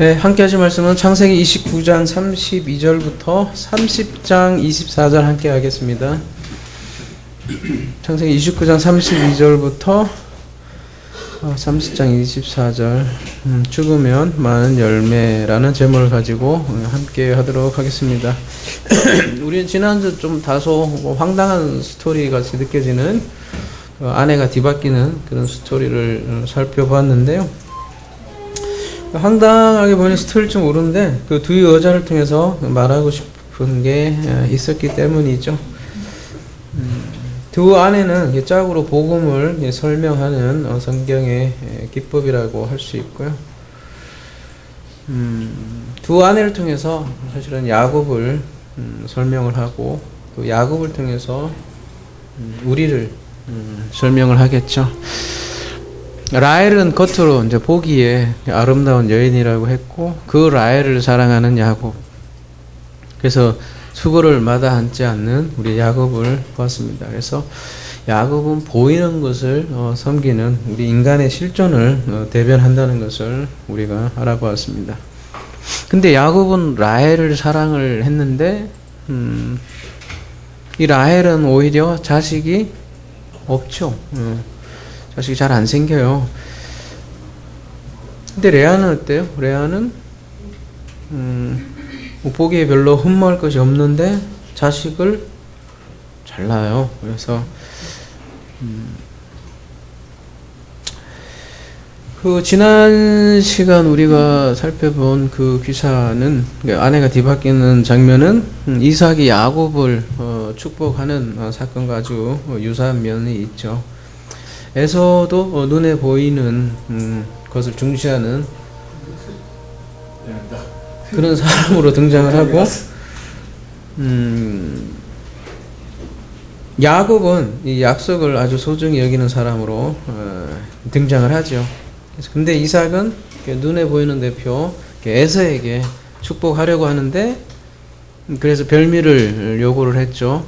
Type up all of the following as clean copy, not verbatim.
네, 함께 하실 말씀은 창세기 29장 32절부터 30장 24절 함께 하겠습니다. 창세기 29장 32절부터 30장 24절 죽으면 많은 열매라는 제목을 가지고 함께 하도록 하겠습니다. 우리는 지난주 좀 다소 황당한 스토리 같이 느껴지는 아내가 뒤바뀌는 그런 스토리를 살펴봤는데요. 황당하게 보이는 스토리일지 모르는데 그 두 여자를 통해서 말하고 싶은 게 있었기 때문이죠. 두 아내는 짝으로 복음을 설명하는 성경의 기법이라고 할 수 있고요. 두 아내를 통해서 사실은 야곱을 설명을 하고 또 야곱을 통해서 우리를 설명을 하겠죠. 라헬은 겉으로 이제 보기에 아름다운 여인이라고 했고 그 라헬을 사랑하는 야곱. 그래서 수고를 마다하지 않는 우리 야곱을 보았습니다. 그래서 야곱은 보이는 것을 섬기는 우리 인간의 실존을 대변한다는 것을 우리가 알아보았습니다. 근데 야곱은 라헬을 사랑을 했는데 이 라헬은 오히려 자식이 없죠. 자식이 잘 안 생겨요. 근데 레아는 어때요? 레아는 보기에 별로 흠모할 것이 없는데 자식을 잘 낳아요. 그래서 그 지난 시간 우리가 살펴본 그 기사는 아내가 뒤바뀌는 장면은 이삭이 야곱을 축복하는 사건과 아주 유사한 면이 있죠. 에서도 눈에 보이는 것을 중시하는 그런 사람으로 등장을 하고 야곱은 이 약속을 아주 소중히 여기는 사람으로 등장을 하죠. 근데 이삭은 눈에 보이는 대표 에서에게 축복하려고 하는데 그래서 별미를 요구를 했죠.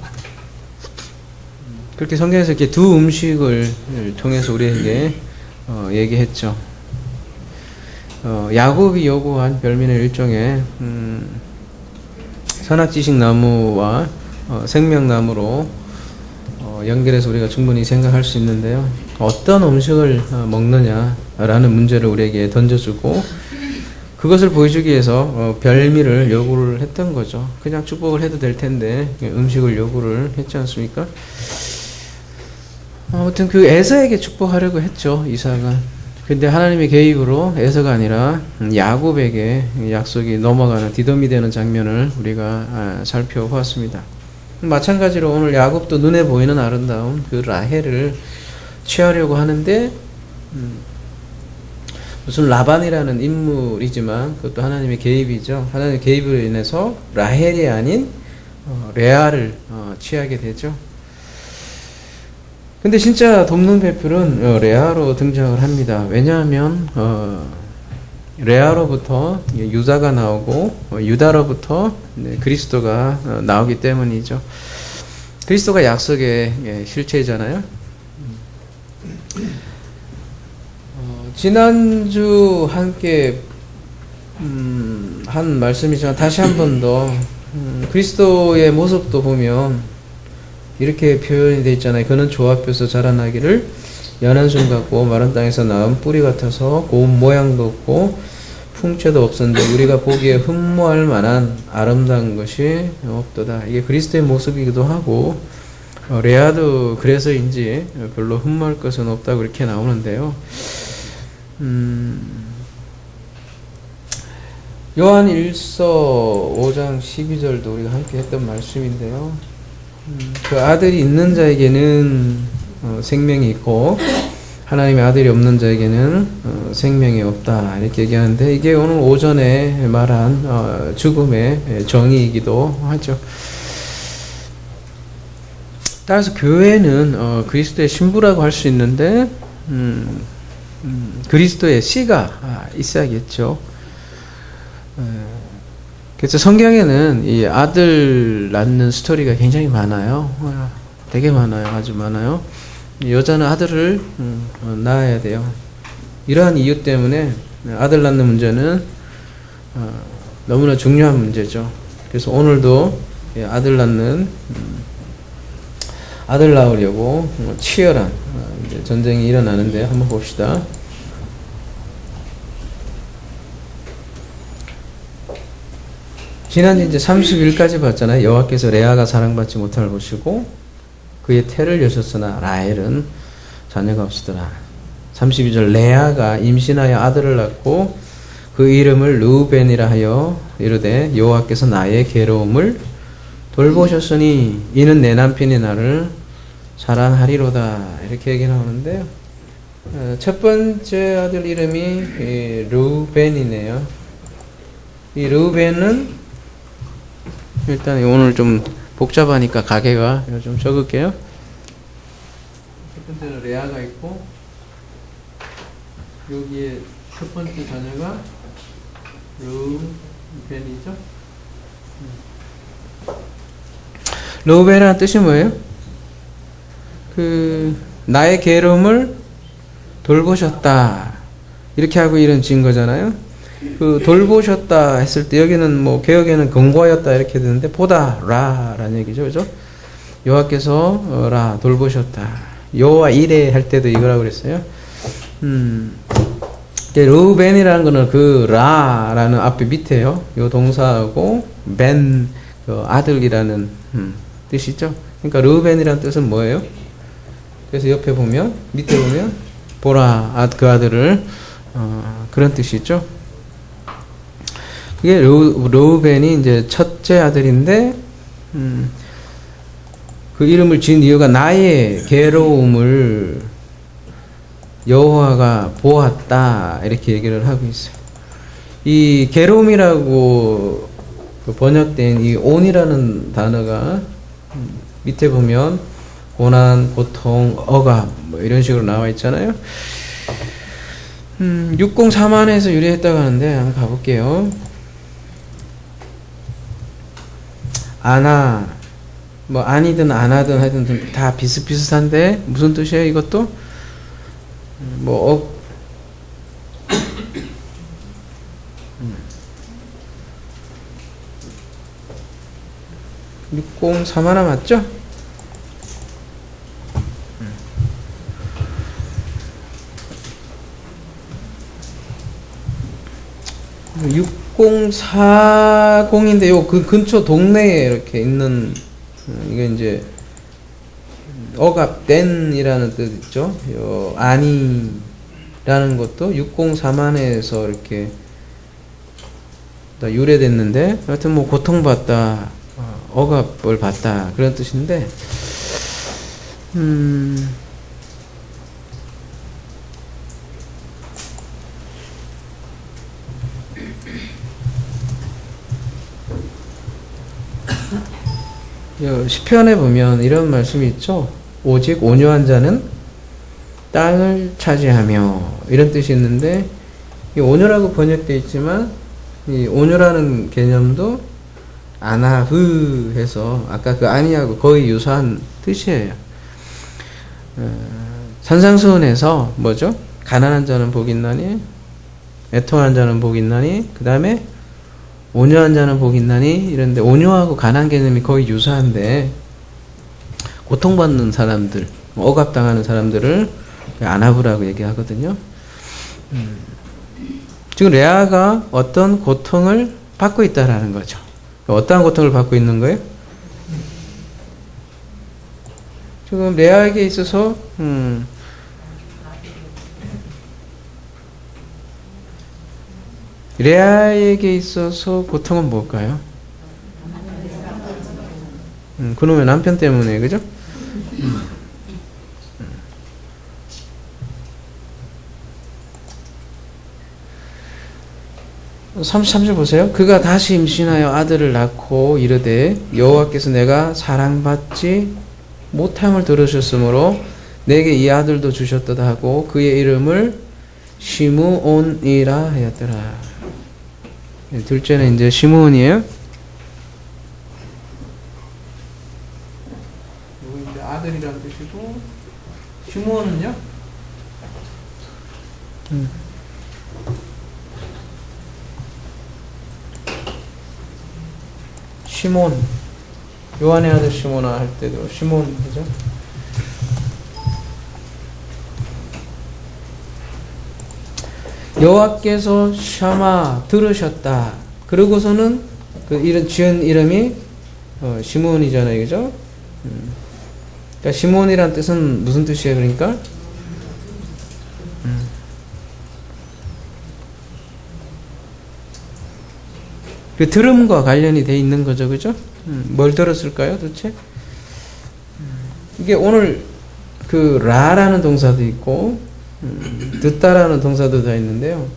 그렇게 성경에서 이렇게 두 음식을 통해서 우리에게 얘기했죠. 야곱이 요구한 별미는 일종의 선악지식 나무와 생명나무로 연결해서 우리가 충분히 생각할 수 있는데요. 어떤 음식을 먹느냐라는 문제를 우리에게 던져주고 그것을 보여주기 위해서 별미를 요구를 했던 거죠. 그냥 축복을 해도 될 텐데 음식을 요구를 했지 않습니까? 아무튼 그 에서에게 축복하려고 했죠, 이삭은. 근데 하나님의 개입으로 에서가 아니라 야곱에게 약속이 넘어가는 디돔이 되는 장면을 우리가 살펴보았습니다. 마찬가지로 오늘 야곱도 눈에 보이는 아름다운 그 라헬을 취하려고 하는데 무슨 라반이라는 인물이지만 그것도 하나님의 개입이죠. 하나님의 개입으로 인해서 라헬이 아닌 레아를 취하게 되죠. 근데 진짜 돕는 배필은 레아로 등장을 합니다. 왜냐하면 레아로부터 유다가 나오고 유다로부터 그리스도가 나오기 때문이죠. 그리스도가 약속의 실체잖아요. 지난주 함께 한 말씀이지만 다시 한 번 더 그리스도의 모습도 보면 이렇게 표현이 되어 있잖아요. 그는 조 앞에서 자라나기를 연한 순 같고 마른 땅에서 나온 뿌리 같아서 고운 모양도 없고 풍채도 없었는데 우리가 보기에 흠모할 만한 아름다운 것이 없도다. 이게 그리스도의 모습이기도 하고 레아도 그래서인지 별로 흠모할 것은 없다고 이렇게 나오는데요. 요한 1서 5장 12절도 우리가 함께 했던 말씀인데요. 그 아들이 있는 자에게는 생명이 있고 하나님의 아들이 없는 자에게는 생명이 없다 이렇게 얘기하는데 이게 오늘 오전에 말한 죽음의 정의이기도 하죠. 따라서 교회는 그리스도의 신부라고 할 수 있는데 그리스도의 씨가 있어야겠죠. 그래서 성경에는 이 아들 낳는 스토리가 굉장히 많아요. 되게 많아요. 아주 많아요. 여자는 아들을 낳아야 돼요. 이러한 이유 때문에 아들 낳는 문제는 너무나 중요한 문제죠. 그래서 오늘도 아들 낳는 아들 낳으려고 치열한 이제 전쟁이 일어나는데 한번 봅시다. 지난주 이제 30일까지 봤잖아요. 여호와께서 레아가 사랑받지 못함을 보시고 그의 태를 여셨으나 라헬은 자녀가 없으더라. 32절 레아가 임신하여 아들을 낳고 그 이름을 르우벤이라 하여 이르되 여호와께서 나의 괴로움을 돌보셨으니 이는 내 남편이 나를 사랑하리로다. 이렇게 얘기 나오는데요. 첫 번째 아들 이름이 르우벤이네요. 이 르우벤은 일단 오늘 좀 복잡하니까 가계가 좀 적을게요. 첫 번째는 레아가 있고 여기에 첫 번째 자녀가 르우벤이죠. 르우벤이라는 뜻이 뭐예요? 나의 괴로움을 돌보셨다 이렇게 하고 이런 지은 거잖아요. 돌보셨다 했을 때 여기는 뭐 개혁에는 근거하였다 이렇게 되는데 보다 라라는 얘기죠, 그죠? 여호와께서 라 돌보셨다. 여호와 이레 할 때도 이거라고 그랬어요. 르우벤이라는 거는 그 라라는 앞에 밑에요. 요 동사하고 벤 아들이라는 뜻이죠. 그러니까 르우벤이라는 뜻은 뭐예요? 그래서 옆에 보면 밑에 보면 보라 그 아들을 그런 뜻이죠. 그게 르우벤이 이제 첫째 아들인데 그 이름을 지은 이유가 나의 괴로움을 여호와가 보았다 이렇게 얘기를 하고 있어요. 이 괴로움이라고 번역된 이 온이라는 단어가 밑에 보면 고난, 고통, 억압 뭐 이런 식으로 나와 있잖아요. 604만에서 유래했다고 하는데 한번 가볼게요. 아나 뭐 아니든 안 하든 하여튼 다 비슷비슷한데 무슨 뜻이에요 이것도? 뭐 604만화 맞죠? 6040인데 요 그 근처 동네에 이렇게 있는 이게 이제 억압된이라는 뜻 있죠. 요 아니라는 것도 604만에서 이렇게 유래됐는데 하여튼 뭐 고통받다, 억압을 받다 그런 뜻인데 시편에 보면 이런 말씀이 있죠. 오직 온유한 자는 땅을 차지하며 이런 뜻이 있는데 이 온유라고 번역되어 있지만 이 온유라는 개념도 아나흐 해서 아까 그 아니하고 거의 유사한 뜻이에요. 산상수훈에서 뭐죠? 가난한 자는 복이 있나니 애통한 자는 복이 있나니 그 다음에 온유한 자는 복이 있나니 이런데 온유하고 가난 개념이 거의 유사한데 고통받는 사람들, 억압당하는 사람들을 아나브라고 얘기하거든요. 지금 레아가 어떤 고통을 받고 있다라는 거죠. 어떠한 고통을 받고 있는 거예요? 지금 레아에게 있어서 레아에게 있어서 고통은 뭘까요? 그놈의 남편 때문에, 그죠? 33절 보세요. 그가 다시 임신하여 아들을 낳고 이르되 여호와께서 내가 사랑받지 못함을 들으셨으므로 내게 이 아들도 주셨도다 하고 그의 이름을 시므온이라 하였더라. 둘째는 이제 시므온이에요. 이거 이제 아들이라는 뜻이고 시므온은요? 시몬, 요한의 아들 시몬아 할 때도 시몬, 그죠? 여호와께서 샤마 들으셨다. 그러고서는 그 이런 지은 이름이 시몬이잖아요, 그죠? 그러니까 시몬이란 뜻은 무슨 뜻이에요, 그러니까? 그 들음과 관련이 돼 있는 거죠, 그죠? 뭘 들었을까요, 도대체? 이게 오늘 그 라라는 동사도 있고 듣다라는 동사도 다 있는데요.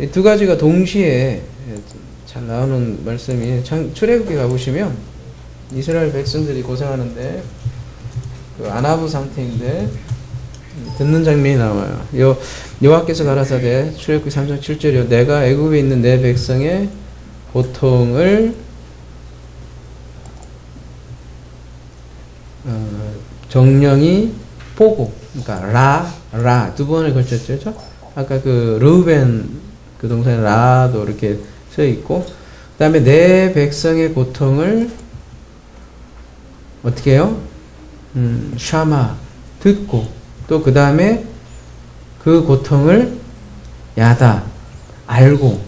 이 두 가지가 동시에 잘 나오는 말씀이 출애굽기 가보시면 이스라엘 백성들이 고생하는데 그 안하부 상태인데 듣는 장면이 나와요. 여호와께서 가라사대 출애굽기 3장 7절이요 내가 애굽에 있는 내 백성의 고통을 정령이 보고, 그러니까 라 두 번을 걸쳤죠, 그렇죠? 아까 그 르우벤 그 동사에 라도 이렇게 써 있고, 그다음에 내 백성의 고통을 어떻게 해요? 샤마 듣고, 또 그 다음에 그 고통을 야다 알고,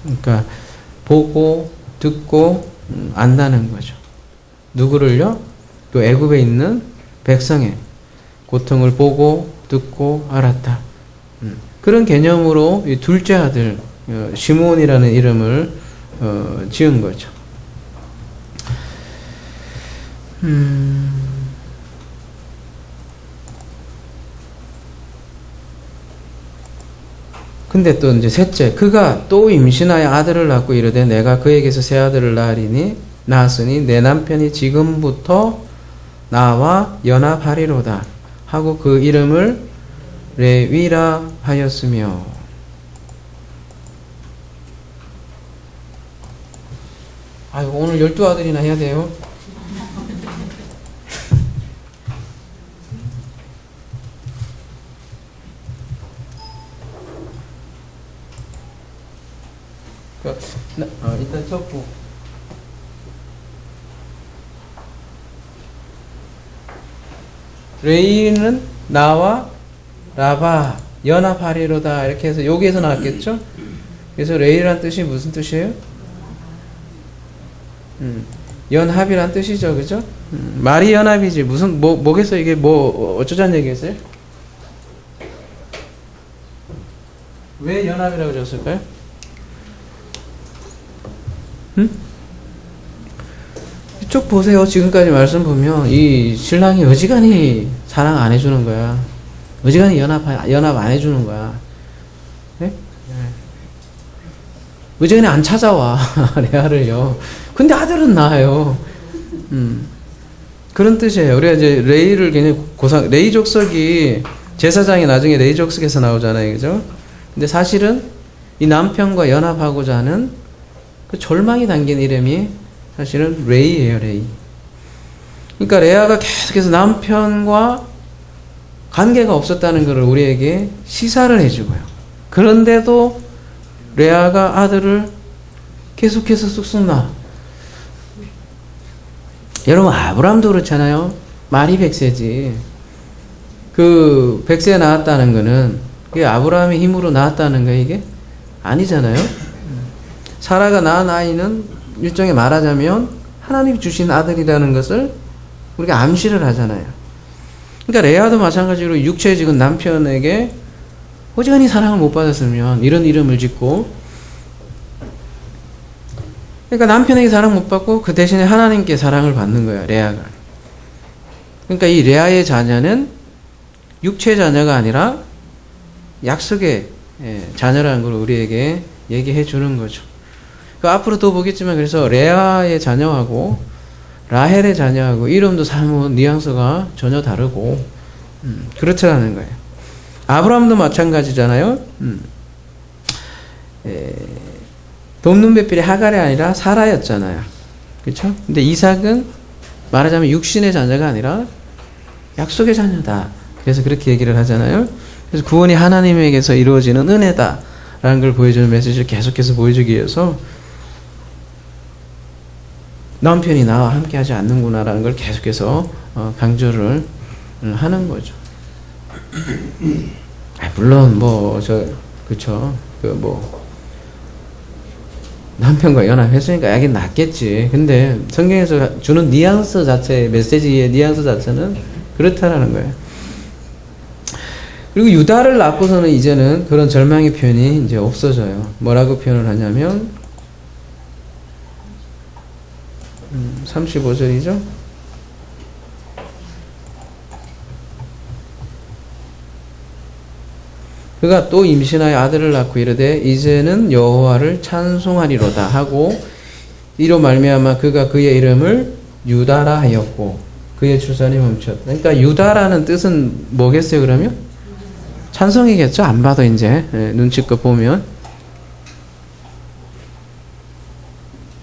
그러니까 보고 듣고 안다는 거죠. 누구를요? 또 애굽에 있는 백성의 고통을 보고 듣고 알았다. 그런 개념으로 이 둘째 아들 시몬이라는 이름을 지은 거죠. 근데 또 이제 셋째, 그가 또 임신하여 아들을 낳고 이르되 내가 그에게서 새 아들을 낳았으니 내 남편이 지금부터 나와 연합하리로다 하고 그 이름을 레위라 하였으며. 아이고, 오늘 12아들이나 해야 돼요. 일단 적고 레이는 나와 라바 연합하리로다 이렇게 해서 여기에서 나왔겠죠. 그래서 레이란 뜻이 무슨 뜻이에요? 연합이란 뜻이죠, 그죠? 말이 연합이지 무슨 뭐겠어 이게 뭐 어쩌자는 얘기겠어요? 왜 연합이라고 줬을까요? 이쪽 보세요. 지금까지 말씀 보면 이 신랑이 어지간히 사랑 안 해주는 거야. 어지간히 연합 안 해주는 거야. 네? 어지간히 안 찾아와 레아를요. 근데 아들은 낳아요. 그런 뜻이에요. 우리가 이제 레이를 굉장히 레이 족속이 제사장이 나중에 레이 족속에서 나오잖아요, 그죠? 근데 사실은 이 남편과 연합하고자 하는 그 절망이 담긴 이름이 사실은 레이예요, 레이. 그러니까 레아가 계속해서 남편과 관계가 없었다는 것을 우리에게 시사를 해주고요. 그런데도 레아가 아들을 계속해서 쑥쑥 낳아. 여러분, 아브라함도 그렇잖아요. 말이 100세지. 그 100세 낳았다는 거는 그게 아브라함의 힘으로 낳았다는 거 이게 아니잖아요. 사라가 낳은 아이는 일종의 말하자면 하나님이 주신 아들이라는 것을 우리가 암시를 하잖아요. 그러니까 레아도 마찬가지로 육체에 지금 남편에게 어지간히 사랑을 못 받았으면 이런 이름을 짓고, 그러니까 남편에게 사랑 못 받고 그 대신에 하나님께 사랑을 받는 거야, 레아가. 그러니까 이 레아의 자녀는 육체 자녀가 아니라 약속의 자녀라는 걸 우리에게 얘기해 주는 거죠. 그 앞으로 또 보겠지만, 그래서 레아의 자녀하고 라헬의 자녀하고 이름도 사뭇 뉘앙스가 전혀 다르고 그렇다는 거예요. 아브라함도 마찬가지잖아요. 돕는 배필이 하갈이 아니라 사라였잖아요. 그렇죠? 근데 이삭은 말하자면 육신의 자녀가 아니라 약속의 자녀다. 그래서 그렇게 얘기를 하잖아요. 그래서 구원이 하나님에게서 이루어지는 은혜다라는 걸 보여주는 메시지를 계속해서 보여주기 위해서 남편이 나와 함께 하지 않는구나라는 걸 계속해서 강조를 하는 거죠. 물론 그쵸. 남편과 연합했으니까 약이 낫겠지. 근데 성경에서 주는 뉘앙스 자체, 메시지의 뉘앙스 자체는 그렇다라는 거예요. 그리고 유다를 낳고서는 이제는 그런 절망의 표현이 이제 없어져요. 뭐라고 표현을 하냐면 35절이죠. 그가 또 임신하여 아들을 낳고 이르되 이제는 여호와를 찬송하리로다 하고 이로 말미암아 그가 그의 이름을 유다라 하였고 그의 출산이 멈췄다. 그러니까 유다라는 뜻은 뭐겠어요 그러면? 찬송이겠죠. 안 봐도 이제 눈치껏 보면.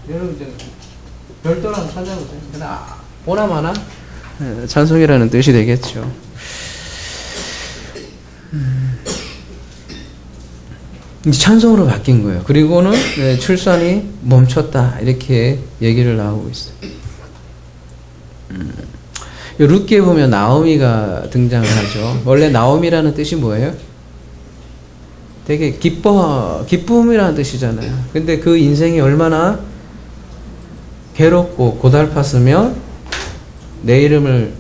여러분 이제 별도로 한번 찾아보세요. 그냥 보나마나 찬송이라는 뜻이 되겠죠. 이제 찬송으로 바뀐 거예요. 그리고는 출산이 멈췄다 이렇게 얘기를 나오고 있어요. 룻기에 보면 나오미가 등장을 하죠. 원래 나오미라는 뜻이 뭐예요? 되게 기쁨이라는 뜻이잖아요. 근데 그 인생이 얼마나 괴롭고 고달팠으면 내 이름을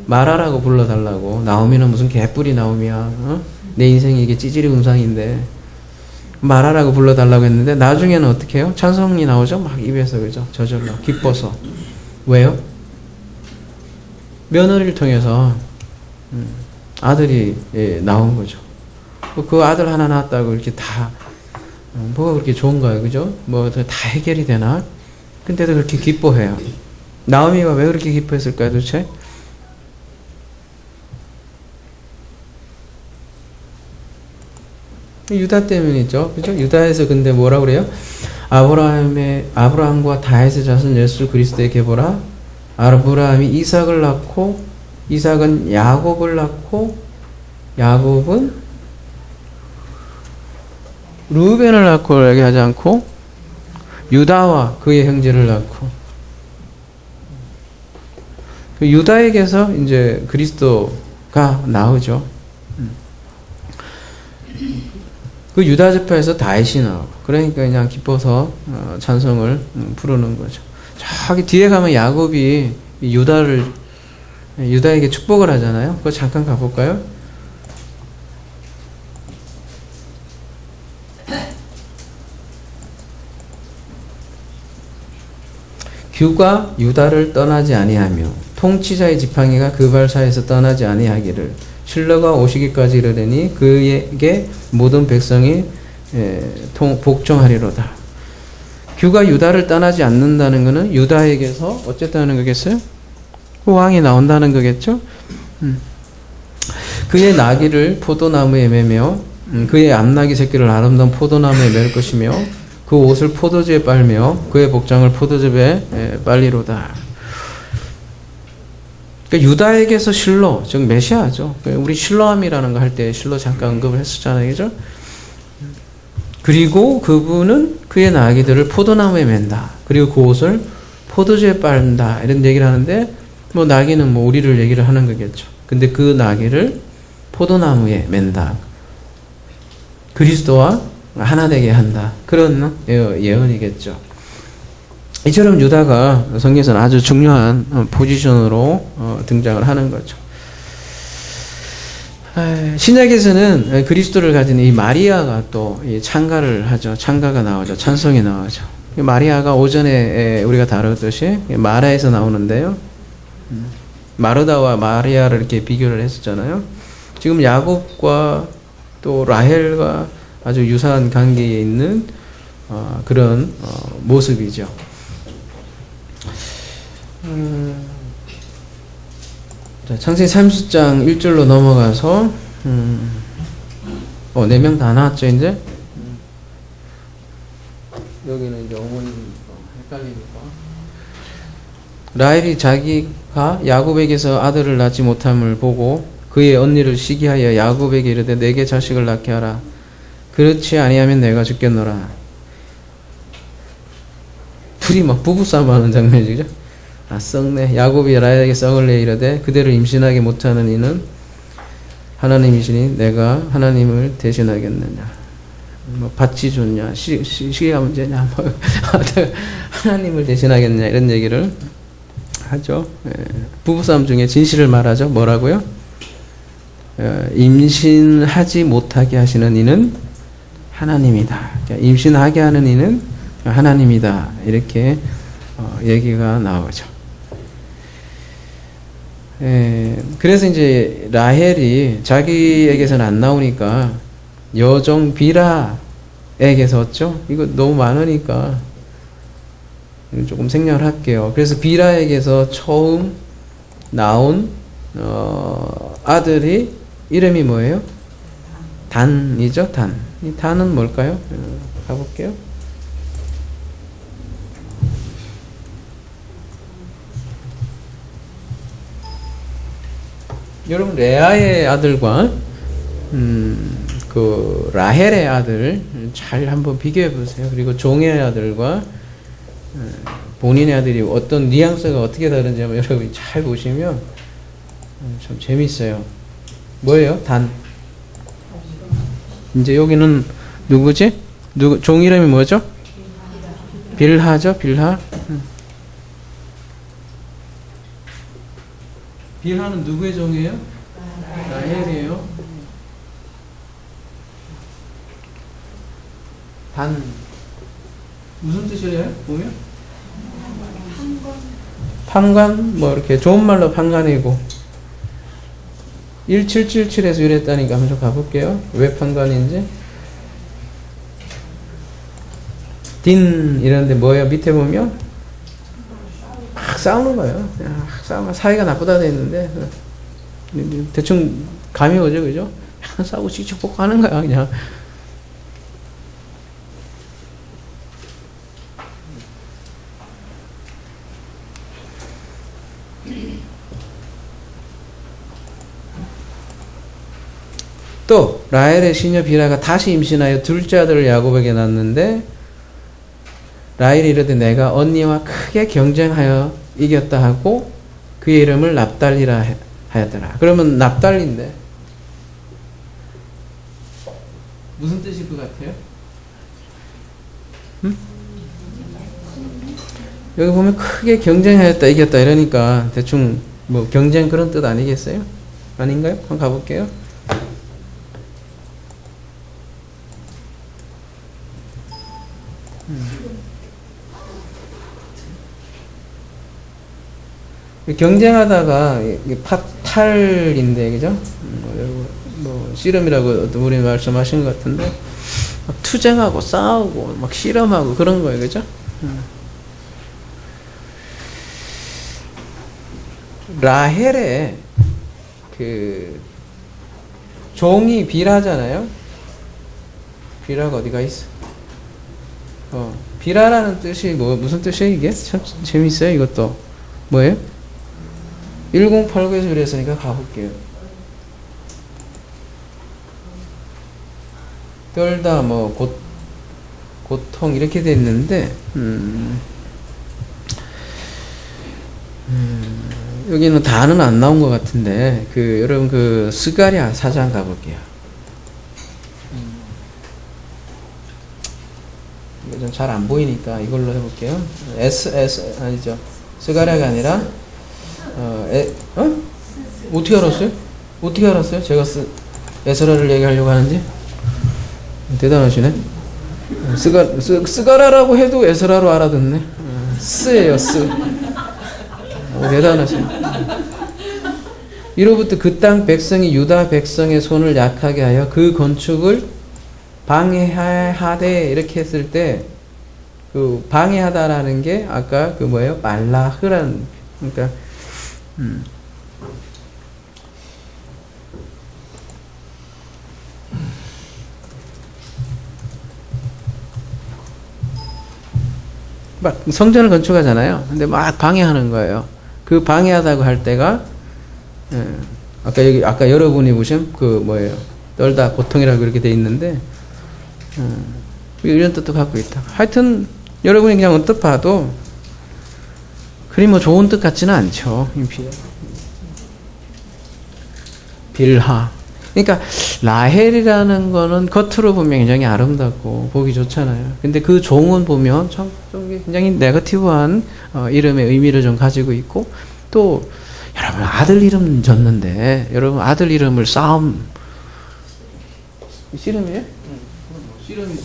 마라라고 불러달라고. 나오미는 무슨 개뿔이 나오미야. 내 인생이 이게 찌질이 음상인데 마라라고 불러달라고 했는데 나중에는 어떻게 해요? 찬송이 나오죠? 막 입에서 그죠? 저절로 기뻐서. 왜요? 며느리를 통해서 아들이 나온 거죠. 그 아들 하나 낳았다고 이렇게 다 뭐가 그렇게 좋은가요? 그죠? 뭐 다 해결이 되나? 근데도 그렇게 기뻐해요. 나오미가 왜 그렇게 기뻐했을까요 도대체? 유다 때문이죠. 그죠? 유다에서 근데 뭐라 그래요? 아브라함과 다윗의 자손 예수 그리스도에게 보라. 아브라함이 이삭을 낳고 이삭은 야곱을 낳고 야곱은 루벤을 낳고 얘기하지 않고 유다와 그의 형제를 낳고 유다에게서 이제 그리스도가 나오죠. 그 유다 지파에서 다윗이 나오고 그러니까 그냥 기뻐서 찬송을 부르는 거죠. 저기 뒤에 가면 야곱이 유다에게 축복을 하잖아요. 그거 잠깐 가볼까요? 규가 유다를 떠나지 아니하며 통치자의 지팡이가 그 발 사이에서 떠나지 아니하기를 실로가 오시기까지 이르더니 그에게 모든 백성이 복종하리로다. 규가 유다를 떠나지 않는다는 것은 유다에게서 어쨌든 하는 거겠어요? 왕이 나온다는 거겠죠? 그의 나귀를 포도나무에 매며 그의 암나귀 새끼를 아름다운 포도나무에 맬 것이며 그 옷을 포도주에 빨며 그의 복장을 포도즙에 빨리로다. 그러니까 유다에게서 실로, 즉 메시아죠. 우리 실로암이라는 거 할 때 실로 잠깐 언급을 했었잖아요. 그죠? 그리고 그분은 그의 나귀들을 포도나무에 맨다. 그리고 그 옷을 포도주에 빨다. 이런 얘기를 하는데 뭐 나귀는 뭐 우리를 얘기를 하는 거겠죠. 근데 그 나귀를 포도나무에 맨다. 그리스도와 하나 되게 한다. 그런 예언이겠죠. 이처럼 유다가 성경에서는 아주 중요한 포지션으로 등장을 하는 거죠. 신약에서는 그리스도를 가진 이 마리아가 또 찬가를 하죠. 찬가가 나오죠. 찬송이 나오죠. 마리아가 오전에 우리가 다뤘듯이 마라에서 나오는데요. 마르다와 마리아를 이렇게 비교를 했었잖아요. 지금 야곱과 또 라헬과 아주 유사한 관계에 있는 그런 모습이죠. 자, 창세기 30장 1절로 넘어가서 4명 다 나왔죠 이제? 여기는 이제 어머니 헷갈리니까 라헬이 자기가 야곱에게서 아들을 낳지 못함을 보고 그의 언니를 시기하여 야곱에게 이르되 내게 자식을 낳게 하라. 그렇지 아니하면 내가 죽겠노라. 둘이 막 부부싸움 하는 장면이죠. 아, 썩네. 야곱이 라헬에게 썩을 내 이르되 그대를 임신하게 못하는 이는 하나님이시니 내가 하나님을 대신하겠느냐. 뭐 밭이 좋냐, 시기가 문제냐, 뭐 하나님을 대신하겠냐 이런 얘기를 하죠. 부부싸움 중에 진실을 말하죠. 뭐라고요? 임신하지 못하게 하시는 이는 하나님이다. 임신하게 하는 이는 하나님이다. 이렇게 얘기가 나오죠. 그래서 이제 라헬이 자기에게서는 안 나오니까 여종 비라에게서 얻죠. 이거 너무 많으니까 조금 생략을 할게요. 그래서 비라에게서 처음 나온 아들이 이름이 뭐예요? 단이죠. 단. 이 단은 뭘까요? 가볼게요. 여러분 레아의 아들과 그 라헬의 아들 잘 한번 비교해 보세요. 그리고 종의 아들과 본인의 아들이 어떤 뉘앙스가 어떻게 다른지 한번 여러분이 잘 보시면 참 재밌어요. 뭐예요? 단. 이제 여기는 누구지? 종 이름이 뭐죠? 빌하죠? 빌하. 빌하는 누구의 종이에요? 라헬이에요. 단 무슨 뜻이래요? 보면 판관 뭐 이렇게 좋은 말로 판관이고 1777에서 유래했다니까 한번 좀 가볼게요. 왜 판관인지. 딘 이런데 뭐예요? 밑에 보면 막 싸우는 거예요. 막 싸우면 사이가 나쁘다 돼 있는데 대충 감이 오죠, 그죠? 싸우고 씩씩폭 하는 거야 그냥. 또 라헬의 시녀 비라가 다시 임신하여 둘째 아들을 야곱에게 낳았는데 라헬이 이르되 내가 언니와 크게 경쟁하여 이겼다 하고 그의 이름을 납달리라 하였더라. 그러면 납달리인데 무슨 뜻일 것 같아요? 여기 보면 크게 경쟁하였다 이겼다 이러니까 대충 뭐 경쟁 그런 뜻 아니겠어요? 아닌가요? 한번 가볼게요. 경쟁하다가 파탈인데 그죠? 뭐 씨름이라고 우리 말씀하신 것 같은데 막 투쟁하고 싸우고 막 씨름하고 그런 거예요, 그죠? 라헬의 그 종이 비라잖아요. 비라가 어디가 있어? 비라라는 뜻이 뭐 무슨 뜻이에요 이게? 참 재밌어요 이것도. 뭐예요? 1089에서 그랬으니까 가볼게요. 떨다 뭐 고통 이렇게 돼 있는데 여기는 다는 안 나온 것 같은데 여러분 그 스가랴 4장 가볼게요. 이거 좀 잘 안 보이니까 이걸로 해볼게요. 아니죠. 스가랴가 아니라 어떻게 알았어요? 어떻게 알았어요? 제가 에스라를 얘기하려고 하는지? 대단하시네. 스가라라고 해도 에스라로 알아듣네. 스예요, 스. 대단하시네. 이로부터 그 땅 백성이 유다 백성의 손을 약하게 하여 그 건축을 방해하되 이렇게 했을 때 그 방해하다라는 게 아까 그 뭐예요? 말라흐라는 그러니까 막 성전을 건축하잖아요. 근데 막 방해하는 거예요. 그 방해하다고 할 때가 아까 여러분이 보신 그 뭐예요? 떨다 고통이라고 그렇게 돼 있는데 이런 뜻도 갖고 있다. 하여튼 여러분이 그냥 언뜻 봐도 그리 뭐 좋은 뜻 같지는 않죠. 빌하. 그러니까 라헬이라는 거는 겉으로 보면 굉장히 아름답고 보기 좋잖아요. 근데 그 종은 보면 좀 굉장히 네거티브한 이름의 의미를 좀 가지고 있고, 또 여러분 아들 이름 졌는데 여러분 아들 이름을 싸움 씨름이에요? 씨름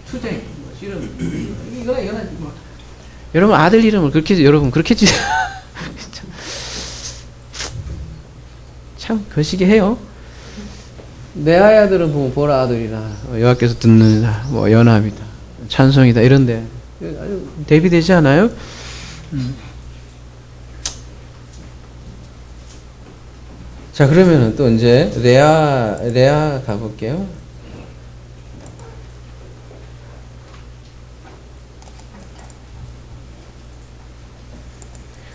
투쟁 씨름 이거는 뭐 여러분 아들 이름을 그렇게 참 거시기 해요. 내 아들은 보면 보라 아들이라 여호와께서 듣는 뭐 연합이다 찬송이다 이런데 아주 대비되지 않아요? 자, 그러면은 또 이제 레아 가볼게요.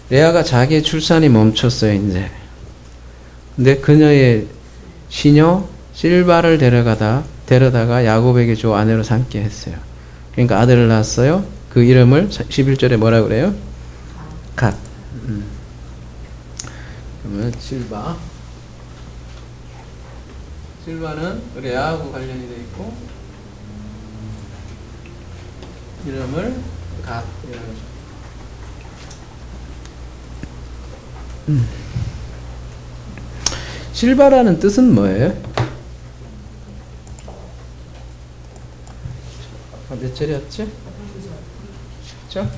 레아가 자기의 출산이 멈췄어요, 이제. 근데 그녀의 시녀 실바를 데려다가 야곱에게 줘 아내로 삼게 했어요. 그러니까 아들을 낳았어요. 그 이름을 11절에 뭐라 그래요? 갓. 그러면 실바는 레아하고 관련이 되어 있고 이름을 갓이라고 하죠. 실바라는 뜻은 뭐예요? 몇 절이었지? 10절?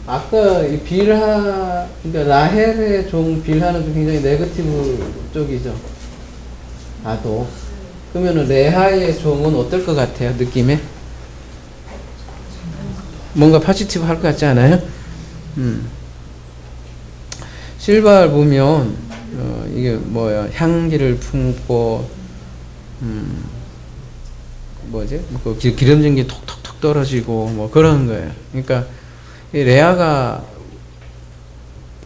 아까 이 그러니까 라헬의 종 빌하는 좀 굉장히 네거티브 쪽이죠. 아도. 그러면은 레아의 종은 어떨 것 같아요? 느낌에? 뭔가 포지티브 할 것 같지 않아요? 실바를 보면 이게 뭐야? 향기를 품고 뭐지? 그 기름진 게 톡톡톡 떨어지고 뭐 그런 거예요. 그러니까 이 레아가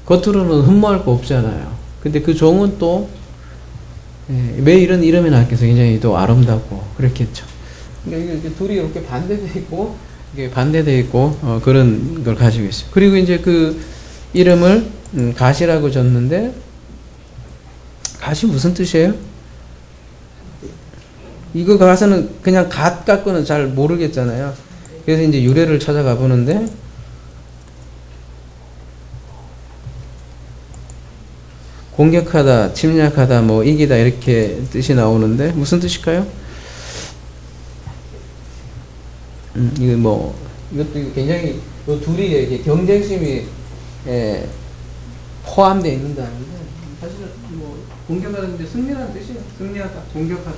겉으로는 흠모할 거 없잖아요. 근데 그 종은 또 왜 이런 이름이 나왔겠어? 굉장히 또 아름답고 그렇겠죠. 그러니까 이게 둘이 이렇게 반대되어 있고 이게 반대되어 있고 그런 걸 가지고 있어요. 그리고 이제 그 이름을 갓이라고 줬는데 갓이 무슨 뜻이에요? 이거 가서는 그냥 갓 갖고는 잘 모르겠잖아요. 그래서 이제 유래를 찾아가 보는데 공격하다, 침략하다, 뭐 이기다 이렇게 뜻이 나오는데 무슨 뜻일까요? 이거 뭐 이것도 굉장히 이 둘이 경쟁심이 포함되어 있는다는데 사실은 뭐 공격하는데 승리라는 뜻이에요. 승리하다, 공격하다.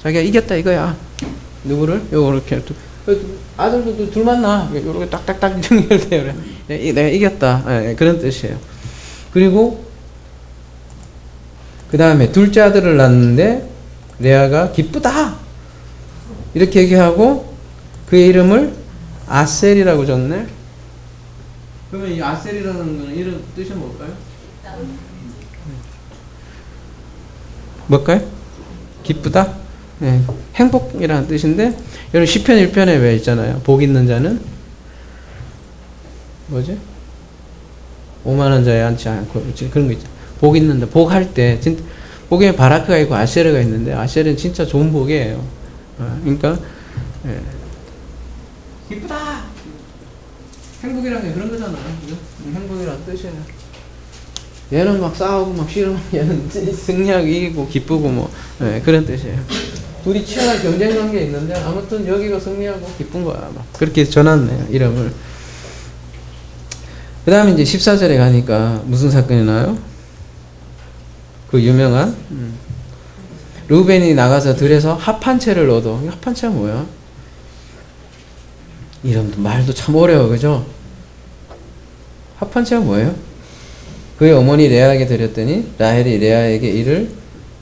자기가 이겼다 이거야. 누구를? 요렇게 아들도 둘만 나. 요렇게 딱딱딱 연결돼요. 내가 이겼다. 그런 뜻이에요. 그리고 그 다음에 둘째 아들을 낳는데 레아가 기쁘다 이렇게 얘기하고 그의 이름을 아셀이라고 줬네. 그러면 이 아셀이라는 거는 이런 뜻이 뭘까요? 뭘까요? 기쁘다? 네. 행복이라는 뜻인데 여러분 시편 1편에 왜 있잖아요. 복 있는 자는 뭐지? 오만한 자에 앉지 않고 그런 거 있잖아요. 복 있는데 복 할 때 복에 바라크가 있고 아세르가 있는데 아세르는 진짜 좋은 복이에요. 그러니까 기쁘다. 행복이라는 게 그런 거잖아. 행복이라는 뜻이에요. 얘는 막 싸우고 막 싫으면 얘는 승리하고 이기고 기쁘고 뭐 그런 뜻이에요. 둘이 치열한 경쟁 관계에 있는데 아무튼 여기가 승리하고 기쁜 거야. 막 그렇게 전했네요. 이름을. 그 다음에 이제 14절에 가니까 무슨 사건이 나요? 그 유명한 루벤이 나가서 들에서 합 한 채를 얻어. 합 한 채가 뭐야? 이름도 말도 참 어려워. 그죠? 합 한 채가 뭐예요? 그의 어머니 레아에게 드렸더니 라헬이 레아에게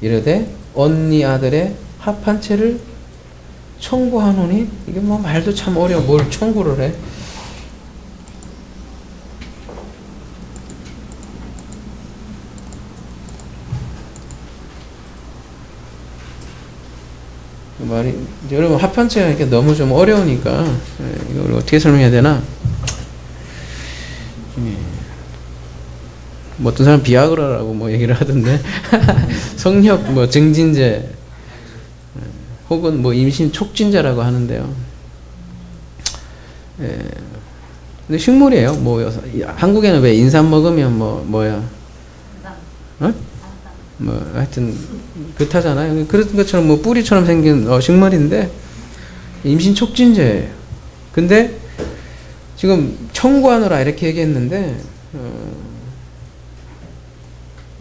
이르되 언니 아들의 합 한 채를 청구하노니. 이게 뭐 말도 참 어려워. 뭘 청구를 해? 말이, 여러분, 합판체가 이렇게 너무 좀 어려우니까, 이걸 어떻게 설명해야 되나? 뭐 어떤 사람 비아그라라고 뭐 얘기를 하던데, 성력, 뭐 증진제, 혹은 뭐 임신 촉진제라고 하는데요. 근데 식물이에요. 뭐, 한국에는 왜 인삼 먹으면 뭐야? 어? 뭐, 하여튼, 그렇다잖아요. 그런 것처럼 뭐 뿌리처럼 생긴 식물인데, 임신 촉진제예요. 근데, 지금 청구하노라 이렇게 얘기했는데,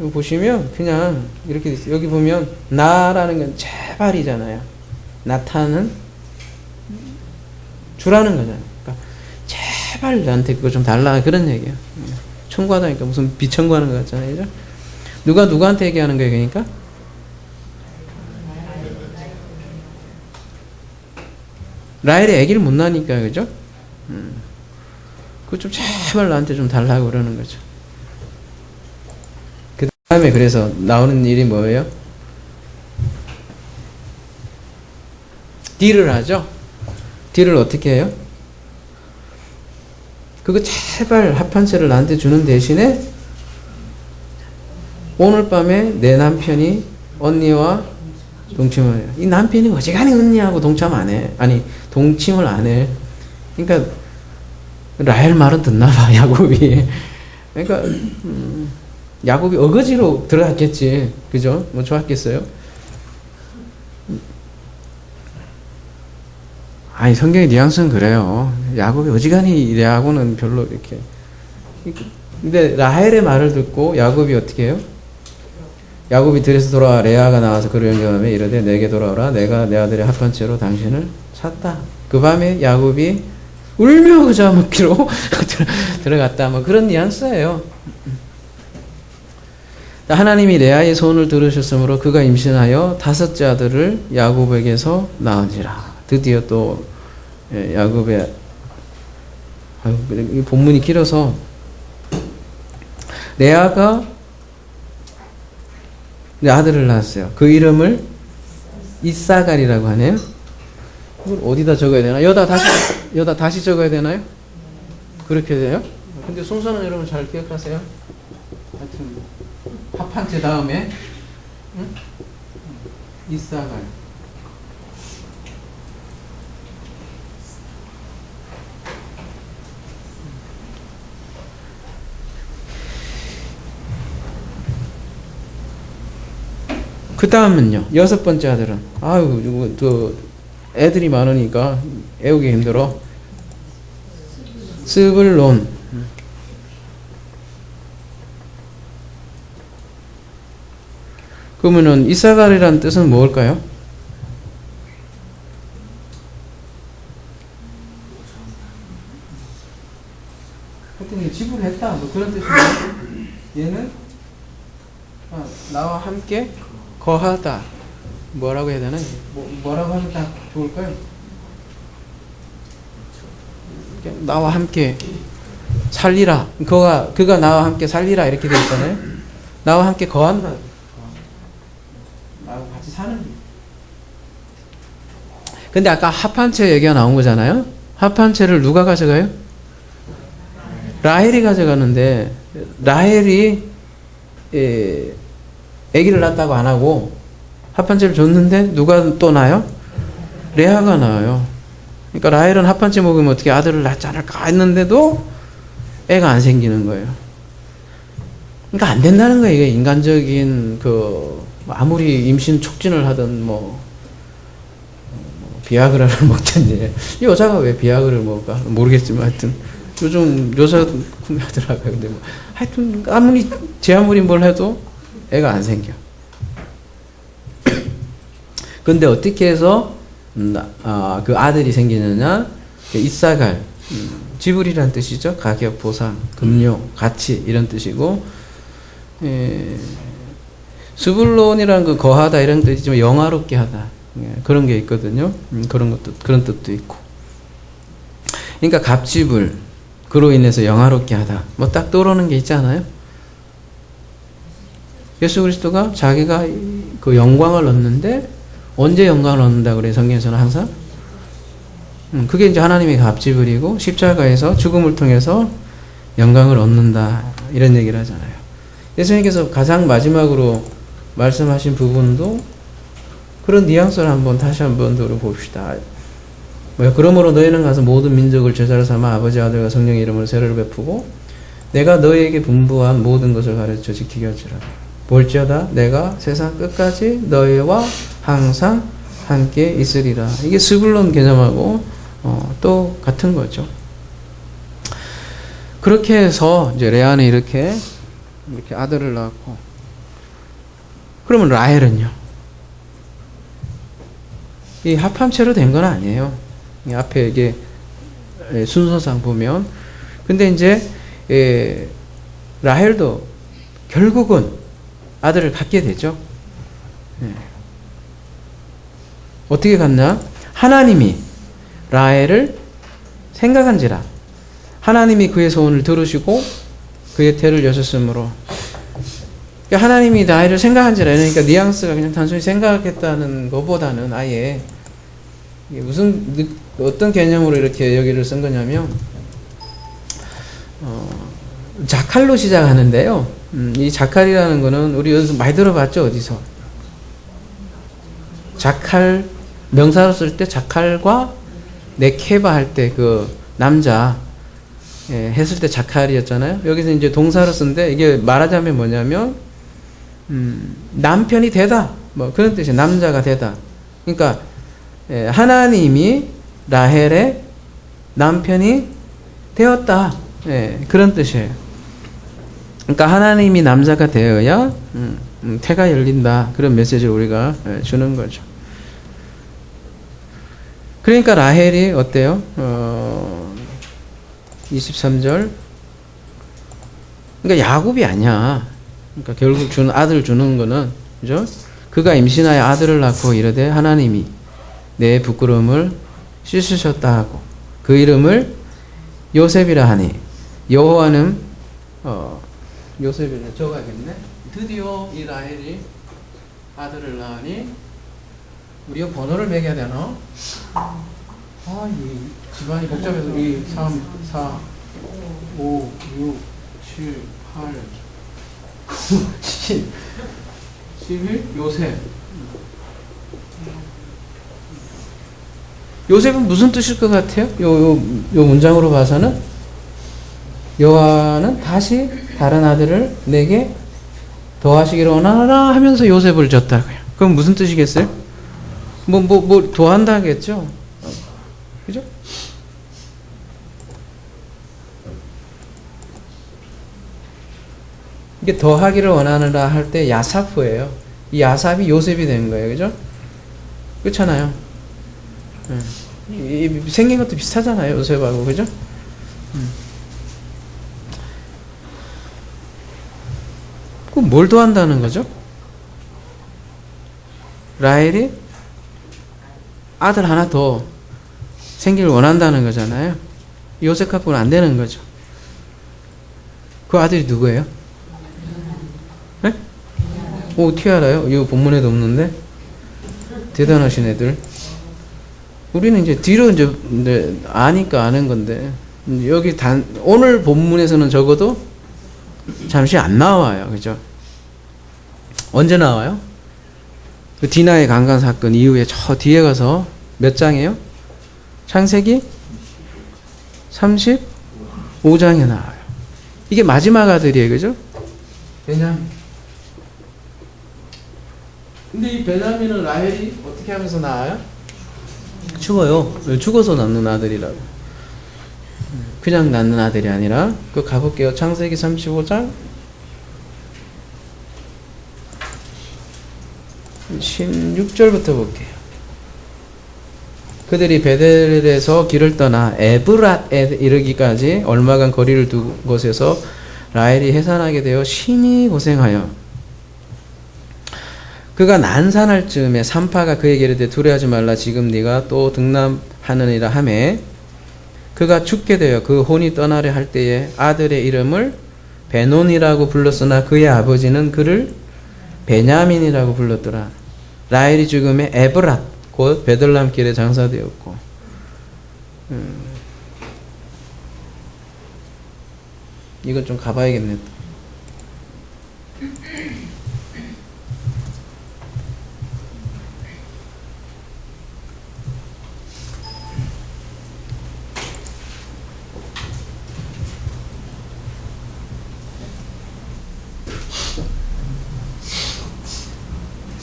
여기 보시면, 그냥, 이렇게 있어요. 여기 보면, 나라는 건 제발이잖아요. 나타는, 주라는 거잖아요. 그러니까, 제발 나한테 그거 좀 달라. 그런 얘기예요. 청구하다니까 무슨 비청구하는 것 같잖아요. 그죠? 누가 누구한테 얘기하는 거예요, 그러니까? 라헬이 아기를 못 낳으니까, 그죠? 그거 좀 제발 나한테 좀 달라고 그러는 거죠. 그 다음에 그래서 나오는 일이 뭐예요? 딜을 하죠? 딜을 어떻게 해요? 그거 제발 합판체를 나한테 주는 대신에 오늘 밤에 내 남편이 언니와 동침을 해요. 이 남편이 어지간히 언니하고 동참 안 해. 아니, 동침을 안 해. 그러니까 라헬 말은 듣나 봐, 야곱이. 그러니까 야곱이 어거지로 들어갔겠지. 그죠? 뭐 좋았겠어요? 아니, 성경의 뉘앙스는 그래요. 야곱이 어지간히 레아하고는 별로 이렇게. 근데 라헬의 말을 듣고 야곱이 어떻게 해요? 야곱이 들에서 돌아와 레아가 나와서 그를 영접하며 이르되 내게 돌아오라. 내가 내 아들의 합판체로 당신을 샀다. 그 밤에 야곱이 울며 그자 먹기로 들어갔다. 뭐 그런 뉘앙스예요. 하나님이 레아의 소원을 들으셨으므로 그가 임신하여 5째 아들을 야곱에게서 낳은지라. 드디어 또 야곱의 이 본문이 길어서 레아가 아들을 낳았어요. 그 이름을 이사갈이라고 하네요. 이걸 어디다 적어야 되나? 여기다 다시 적어야 되나요? 그렇게 돼요? 근데 순서는 여러분 잘 기억하세요. 하여튼 합판체 다음에 응? 이사갈. 그 다음은요, 6번째 아들은, 아유, 이거, 애들이 많으니까 애우기 힘들어. 스불론. 그러면은, 이사갈이라는 뜻은 뭘까요? 하여튼, 지불했다. 뭐 그런 뜻이에요. 얘는, 나와 함께 거하다. 뭐라고 해야 되나? 뭐라고 하면 딱 좋을까요? 나와 함께 살리라. 그가 나와 함께 살리라. 이렇게 되어 있잖아요. 나와 함께 거한다. 나하고 같이 사는. 근데 아까 합판체 얘기가 나온 거잖아요. 합판체를 누가 가져가요? 라헬이 가져가는데, 라헬이 아기를 낳았다고 안 하고 합판체를 줬는데 누가 또 낳아요? 레아가 낳아요. 그러니까 라헬은 합판체 먹으면 어떻게 아들을 낳지 않을까 했는데도 애가 안 생기는 거예요. 그러니까 안 된다는 거예요. 이게 인간적인 아무리 임신 촉진을 하든 비아그라를 먹든지. 여자가 왜 비아그라를 먹을까 모르겠지만 하여튼 요즘 여자 구매하더라고요. 근데 하여튼 제 아무리 뭘 해도 애가 안 생겨. 근데 어떻게 해서 그 아들이 생기느냐? 이사갈, 지불이란 뜻이죠. 가격, 보상, 금료, 가치 이런 뜻이고, 스불론이란 그 거하다 이런 뜻이지만 영화롭게 하다 그런 게 있거든요. 그런 뜻도 있고. 그러니까 갑지불, 그로 인해서 영화롭게 하다. 뭐 딱 떠오르는 게 있잖아요. 예수 그리스도가 자기가 그 영광을 얻는데 언제 영광을 얻는다 그래요? 성경에서는 항상 그게 이제 하나님의 갑질이고 십자가에서 죽음을 통해서 영광을 얻는다 이런 얘기를 하잖아요. 예수님께서 가장 마지막으로 말씀하신 부분도 그런 뉘앙스를 다시 한번 들어봅시다. 그러므로 너희는 가서 모든 민족을 제자로 삼아 아버지 아들과 성령의 이름으로 세례를 베푸고 내가 너희에게 분부한 모든 것을 가르쳐 지키게 할지라. 볼지어다 내가 세상 끝까지 너희와 항상 함께 있으리라. 이게 스불론 개념하고 또 같은 거죠. 그렇게 해서 이제 레아는 이렇게 아들을 낳았고, 그러면 라헬은요? 이 합함체로 된 건 아니에요. 이 앞에 이게 순서상 보면. 근데 이제 라헬도 결국은 아들을 갖게 되죠. 어떻게 갖나? 하나님이 라헬을 생각한지라. 하나님이 그의 소원을 들으시고 그의 태를 여셨으므로. 그러니까 하나님이 라헬을 생각한지라. 그러니까 뉘앙스가 그냥 단순히 생각했다는 것보다는 아예 어떤 개념으로 이렇게 여기를 쓴 거냐면 자칼로 시작하는데요. 이 자칼이라는 거는 우리 여기서 많이 들어봤죠? 어디서? 자칼 명사로 쓸 때 자칼과 네케바 할 때 그 남자 했을 때 자칼이었잖아요. 여기서 이제 동사로 쓴데 이게 말하자면 뭐냐면 남편이 되다 뭐 그런 뜻이에요. 남자가 되다. 그러니까 하나님이 라헬의 남편이 되었다. 그런 뜻이에요. 그러니까 하나님이 남자가 되어야 태가 열린다. 그런 메시지를 우리가 주는 거죠. 그러니까 라헬이 어때요? 23절. 그러니까 야곱이 아니야. 그러니까 결국 아들 주는 거는, 그죠? 그가 임신하여 아들을 낳고 이르되 하나님이 내 부끄러움을 씻으셨다 하고 그 이름을 요셉이라 하니 여호와는 요셉이네 적어야겠네. 드디어 이 라헬이 아들을 낳으니 우리가 번호를 매겨야 되나? 이 집안이 복잡해서 이 3, 4, 5, 6, 7, 8, 9, 10, 11, 요셉. 요셉은 무슨 뜻일 것 같아요? 요 문장으로 봐서는 여호와는 다시 다른 아들을 내게 더하시기를 원하노라 하면서 요셉을 줬다고요. 그럼 무슨 뜻이겠어요? 뭐 더한다겠죠? 그죠? 이게 더하기를 원하노라 할 때 야사프예요. 이 야삽이 요셉이 된 거예요. 그죠? 그렇잖아요. 생긴 것도 비슷하잖아요. 요셉하고. 그죠? 그럼 뭘 더한다는 거죠? 라헬이 아들 하나 더 생기를 원한다는 거잖아요. 요셉 갖고는 안 되는 거죠. 그 아들이 누구예요? 네? 어떻게 알아요? 이거 본문에도 없는데? 대단하신 애들. 우리는 이제 뒤로 이제 아니까 아는 건데, 여기 오늘 본문에서는 적어도 잠시 안 나와요. 그죠? 언제 나와요? 그 디나의 강간 사건 이후에 저 뒤에 가서 몇 장이에요? 창세기 35장에 나와요. 이게 마지막 아들이에요. 그죠? 베냐민. 근데 이 베냐민은 라헬이 어떻게 하면서 나와요? 죽어요. 죽어서 낳는 아들이라고. 그냥 낳는 아들이 아니라. 그거 가볼게요. 창세기 35장 16절부터 볼게요. 그들이 베델에서 길을 떠나 에브랏에 이르기까지 얼마간 거리를 두 곳에서 라헬이 해산하게 되어 심히 고생하여 그가 난산할 즈음에 산파가 그에게 이르되 두려워하지 말라 지금 네가 또 등남하느니라 하매 그가 죽게 되어 그 혼이 떠나려 할 때에 아들의 이름을 베논이라고 불렀으나 그의 아버지는 그를 베냐민이라고 불렀더라. 라헬이 죽음에 에브랏 곧 베들레헴 길에 장사되었고. 이건 좀 가봐야겠네.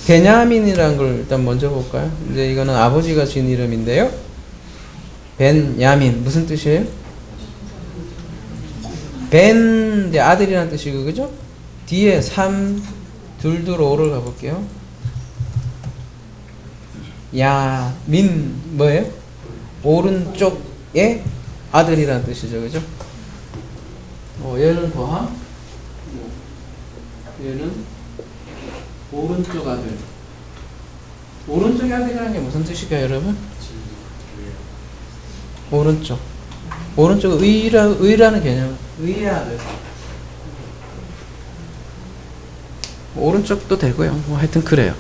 베냐민이라는 걸 일단 먼저 볼까요? 이제 이거는 아버지가 지은 이름인데요. 벤야민 무슨 뜻이에요? 벤 이제 아들이라는 뜻이고, 그죠? 뒤에 3 둘둘 5를 가볼게요. 야민 뭐예요? 오른쪽의 아들이라는 뜻이죠, 그죠? 얘는 더함, 얘는 오른쪽 아들. 오른쪽 아들이라는 게 무슨 뜻일까요, 여러분? 오른쪽. 오른쪽 의라는 개념. 의의 아들. 오른쪽도 되고요. 뭐 하여튼 그래요.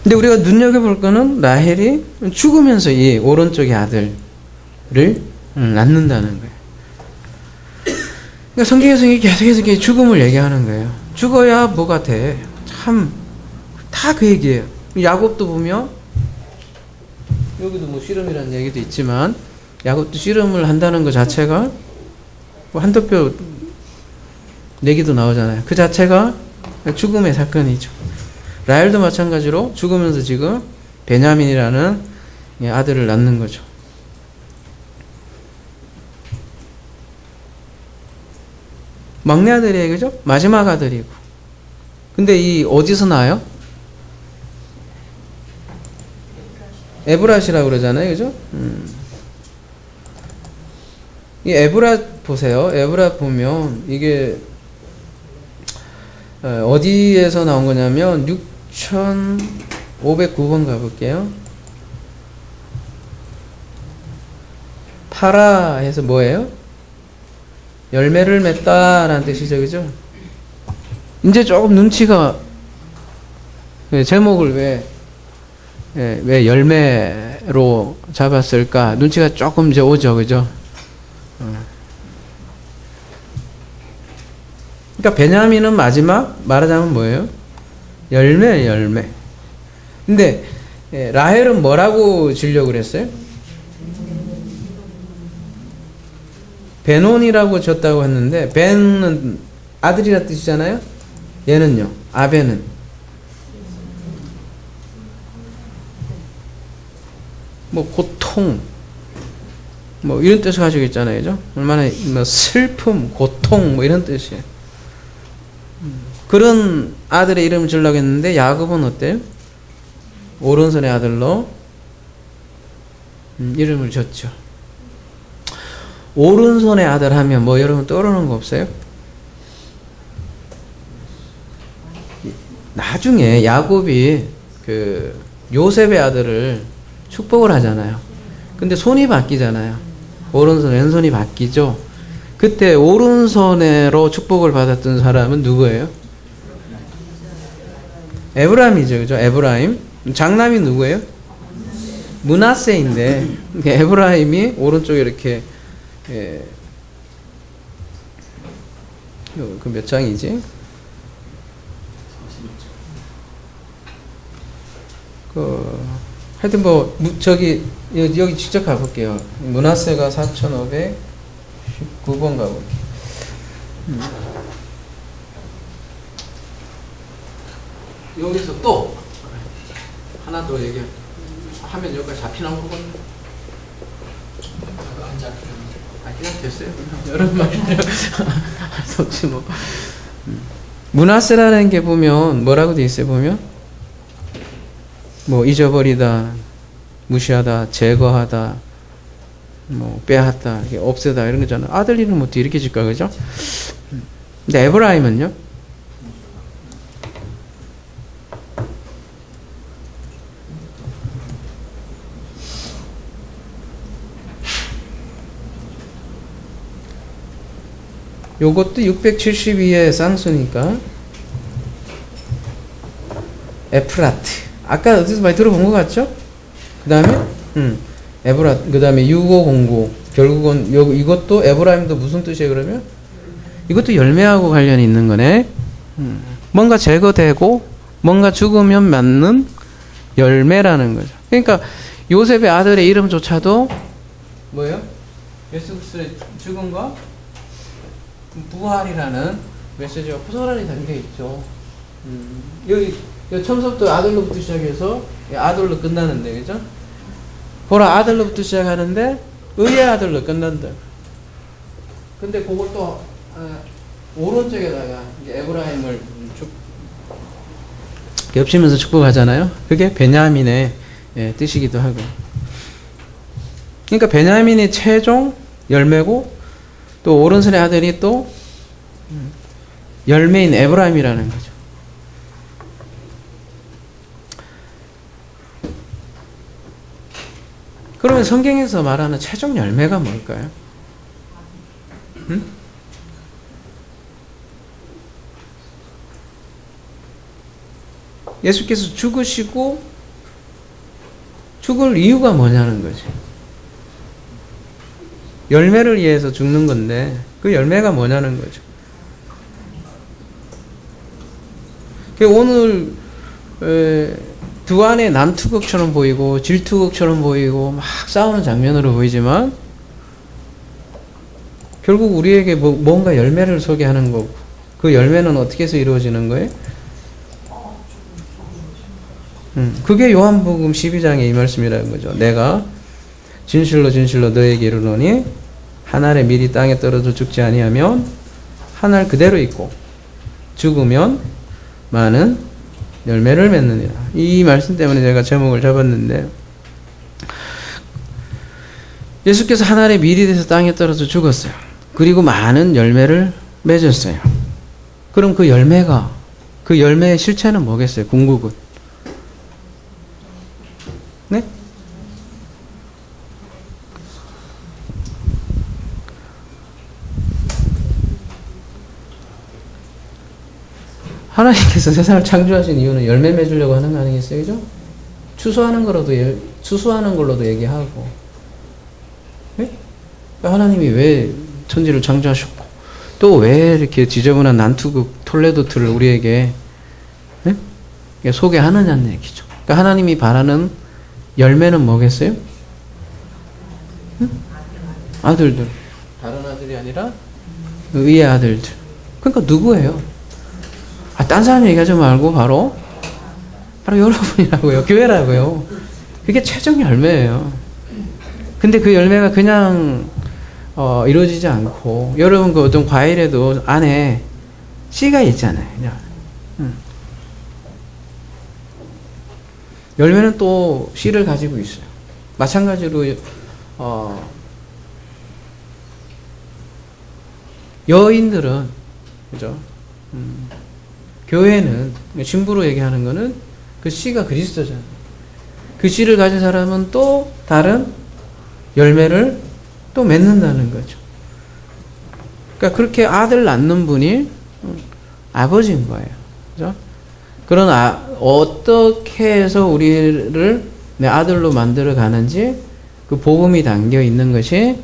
근데 우리가 눈여겨볼 거는 라헬이 죽으면서 이 오른쪽의 아들을 낳는다는 거예요. 그러니까 성경에서 계속해서 죽음을 얘기하는 거예요. 죽어야 뭐가 돼. 참, 다 그 얘기예요. 야곱도 보면, 여기도 뭐 씨름이라는 얘기도 있지만, 야곱도 씨름을 한다는 것 자체가, 뭐 한두 표 내기도 나오잖아요. 그 자체가 죽음의 사건이죠. 라헬도 마찬가지로 죽으면서 지금 베냐민이라는 아들을 낳는 거죠. 막내 아들이에요, 그죠? 마지막 아들이고. 근데 이 어디서 나요? 에브랏이라고 그러잖아요, 그죠? 이 에브랏 보세요. 에브랏 보면 이게 어디에서 나온 거냐면 6509번 가볼게요. 파라 해서 뭐예요? 열매를 맺다라는 뜻이죠, 그죠? 이제 조금 눈치가, 제목을 왜 열매로 잡았을까? 눈치가 조금 이제 오죠, 그죠? 그러니까 베냐민은 마지막 말하자면 뭐예요? 열매. 근데 라헬은 뭐라고 지려고 그랬어요? 베논이라고 졌다고 했는데, 벤은 아들이라 뜻이잖아요. 얘는요, 아벤은 뭐 고통, 뭐 이런 뜻을 가지고 있잖아요, 그죠? 얼마나 뭐 슬픔, 고통, 뭐 이런 뜻이에요. 그런 아들의 이름을 지으려고 했는데, 야곱은 어때요? 오른손의 아들로 이름을 졌죠. 오른손의 아들 하면 뭐 여러분 떠오르는 거 없어요? 나중에 야곱이 그 요셉의 아들을 축복을 하잖아요. 근데 손이 바뀌잖아요. 오른손, 왼손이 바뀌죠. 그때 오른손으로 축복을 받았던 사람은 누구예요? 에브라임이죠, 그죠? 에브라임. 장남이 누구예요? 므낫세인데, 에브라임이 오른쪽에 이렇게, 그 몇 장이지? 하여튼 뭐, 여기 직접 가볼게요. 므낫세가 4519번 가볼게요. 여기서 또 하나 더 얘기하면 여기까지 잡히나 모르겠네. 그냥 됐어요. 여러분 말이요. 없지 뭐. 므낫세라는 게 보면 뭐라고 돼 있어요? 보면 뭐 잊어버리다, 무시하다, 제거하다, 뭐 빼앗다, 없애다 이런 거잖아. 아들 이름 어떻게 이렇게 질까, 그죠? 근데 에브라임은요? 요것도 672의 쌍수니까 에프라트. 아까 어디서 많이 들어본 것 같죠? 그 다음에 에브라트. 그 다음에 6509. 결국은 이것도 에브라임도 무슨 뜻이에요 그러면? 이것도 열매하고 관련이 있는 거네. 뭔가 제거되고 뭔가 죽으면 맺는 열매라는 거죠. 그러니까 요셉의 아들의 이름조차도 뭐예요? 예수 그리스도의 죽음과 부활이라는 메시지가 포괄하게 담겨 있죠. 여기 처음부터 아들로부터 시작해서 아들로 끝나는데, 그죠? 보라, 아들로부터 시작하는데 의의 아들로 끝난다. 근데 그걸 또 오른쪽에다가 이제 에브라임을 겹치면서 축복하잖아요. 그게 베냐민의 뜻이기도 하고. 그러니까 베냐민이 최종 열매고 또 오른손의 아들이 또 열매인 에브라임이라는 거죠. 그러면 성경에서 말하는 최종 열매가 뭘까요? 예수께서 죽으시고 죽을 이유가 뭐냐는 거지. 열매를 위해서 죽는 건데 그 열매가 뭐냐는 거죠. 오늘 두 안의 난투극처럼 보이고 질투극처럼 보이고 막 싸우는 장면으로 보이지만 결국 우리에게 뭔가 열매를 소개하는 거고, 그 열매는 어떻게 해서 이루어지는 거예요? 그게 요한복음 12장의 이 말씀이라는 거죠. 내가 진실로 진실로 너에게 이르노니 한 알의 밀이 땅에 떨어져 죽지 아니하면 한 알 그대로 있고 죽으면 많은 열매를 맺느니라. 이 말씀 때문에 제가 제목을 잡았는데, 예수께서 한 알의 밀이 돼서 땅에 떨어져 죽었어요. 그리고 많은 열매를 맺었어요. 그럼 그 열매의 실체는 뭐겠어요? 궁극은. 네? 하나님께서 세상을 창조하신 이유는 열매 맺으려고 하는 거 아니겠어요? 그죠? 추수하는 걸로도 얘기하고. 네? 하나님이 왜 천지를 창조하셨고, 또 왜 이렇게 지저분한 난투극, 톨레도트를 우리에게 소개하느냐는 얘기죠. 그러니까 하나님이 바라는 열매는 뭐겠어요? 아들들. 다른 아들이 아니라 의의 아들들. 그러니까 누구예요? 딴 사람 얘기하지 말고 바로 여러분이라고요. 교회라고요. 그게 최종 열매예요. 근데 그 열매가 그냥 이루어지지 않고, 여러분 그 어떤 과일에도 안에 씨가 있잖아요. 열매는 또 씨를 가지고 있어요. 마찬가지로 여인들은, 그죠? 교회는, 신부로 얘기하는 거는 그 씨가 그리스도잖아요. 그 씨를 가진 사람은 또 다른 열매를 또 맺는다는 거죠. 그러니까 그렇게 아들 낳는 분이 아버지인 거예요. 그죠? 그런 어떻게 해서 우리를 내 아들로 만들어 가는지 그 복음이 담겨 있는 것이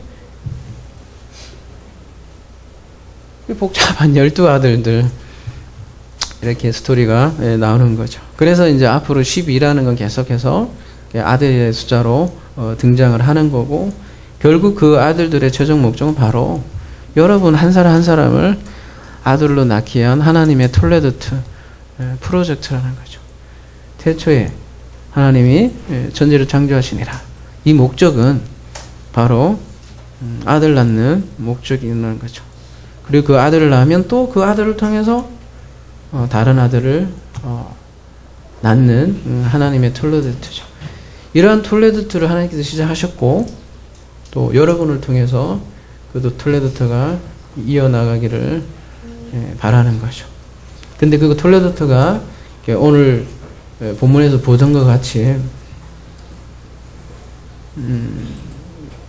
복잡한 12아들들, 이렇게 스토리가 나오는 거죠. 그래서 이제 앞으로 12라는 건 계속해서 아들의 숫자로 등장을 하는 거고, 결국 그 아들들의 최종 목적은 바로 여러분 한 사람 한 사람을 아들로 낳기 위한 하나님의 톨레도트 프로젝트라는 거죠. 태초에 하나님이 천지를 창조하시니라. 이 목적은 바로 아들 낳는 목적이 있는 거죠. 그리고 그 아들을 낳으면 또 그 아들을 통해서 다른 아들을 낳는 하나님의 톨레도트죠. 이러한 톨레도트를 하나님께서 시작하셨고, 또 여러분을 통해서 그 톨레도트가 이어나가기를 바라는 거죠. 근데 그 톨레도트가 오늘 본문에서 보던 것 같이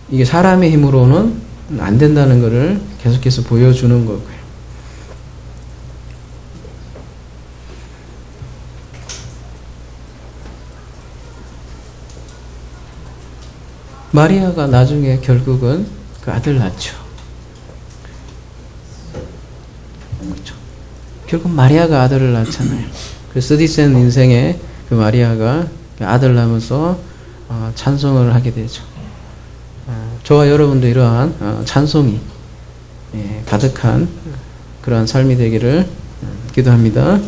이게 사람의 힘으로는 안 된다는 것을 계속해서 보여주는 거고요. 마리아가 나중에 결국은 그 아들 낳죠. 그렇죠. 결국 마리아가 아들을 낳잖아요. 그 쓰디센 인생에 그 마리아가 아들 낳으면서 찬송을 하게 되죠. 저와 여러분도 이러한 찬송이 가득한 그러한 삶이 되기를 기도합니다.